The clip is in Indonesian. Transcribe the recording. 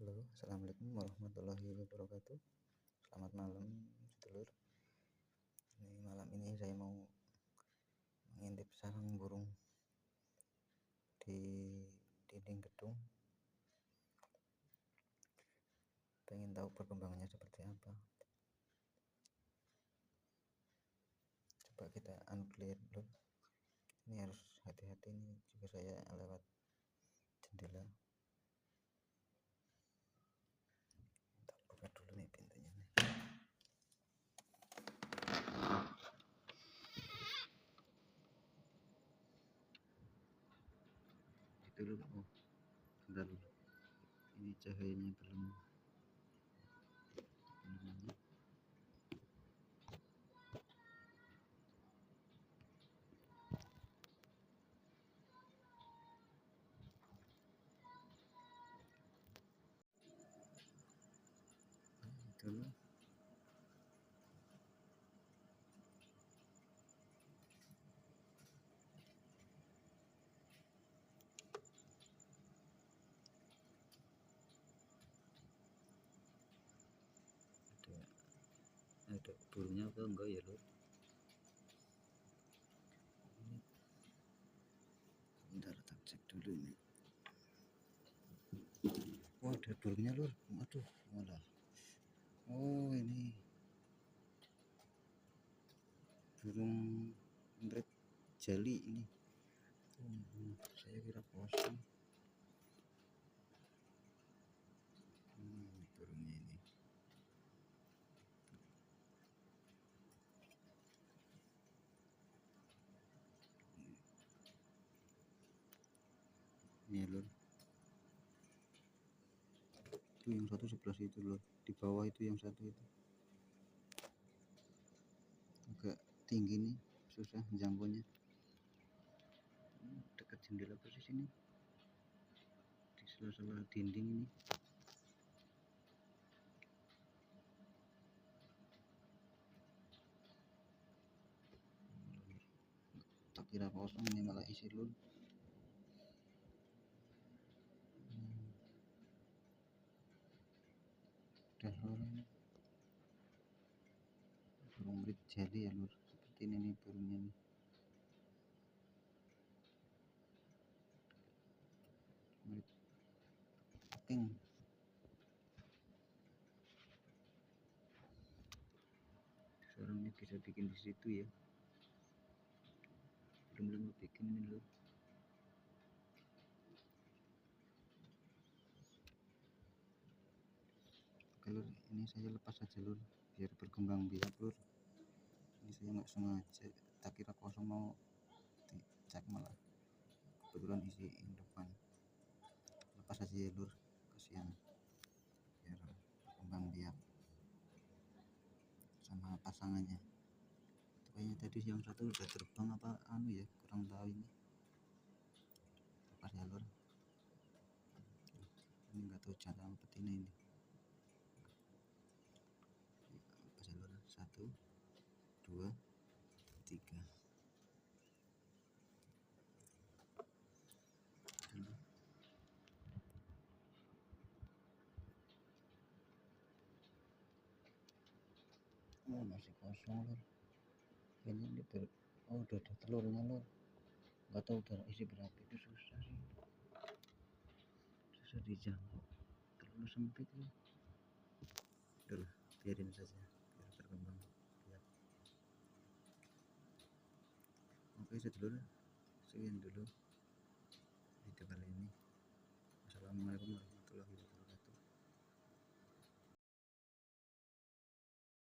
Halo, assalamualaikum warahmatullahi wabarakatuh. Selamat malam, sedulur. Malam ini saya mau mengintip sarang burung di dinding gedung. Pengen tahu perkembangannya seperti apa. Coba kita lihat dulu. Ini harus hati-hati nih, juga saya lewat jendela. Kita buka dulu nih pintunya nih. Itu dulu. Oh, bentar dulu. Ini cahayanya belum. Dulu. Ada burungnya apa enggak ya, Lur? Bentar, tak cek dulu ini. Wah, ada burungnya, Lur. Aduh, malah. Oh, ini burung emprit jali ini. Saya kira kosong. Burungnya ini. Ini Lur. Itu yang satu sebelah situ, Lur. Di bawah itu yang satu itu. Agak tinggi nih, susah jangkaunya. Dekat jendela persis ini. Di sela-sela dinding ini. Tak kira kosong, ini malah isi, Lur. Udah, Lur. Burung emprit jali ya, Lur. Seperti ini nih burungnya nih. Pink. Sarangnya bisa bikin di situ ya. Belum bikin ini, Lur. Oke, Lur, ini saya lepas saja, Lur, biar berkembang biak, Lur. Ini saya nggak sengaja, tak kira kosong, mau dicek malah kebetulan isi indukan. Lepas aja ya, Lur, kasihan, biar berkembang biak sama pasangannya. Kayaknya tadi yang satu udah terbang apa ya, kurang tahu ini. Lepas ya, Lur. Ini nggak tahu jantan betina ini. Lepas ya, Lur. 1, 2, 3. Oh, masih kosong, Lur. Ini oh, udah ada telurnya, Lur. Nggak tahu udah isi berapa, itu susah sih, susah dijangkau, terlalu sempit ya. Udahlah, biarin saja biar berkembang biak. Oke sedulur, sekian dulu video kali ini. Assalamualaikum warahmatullahi wabarakatuh.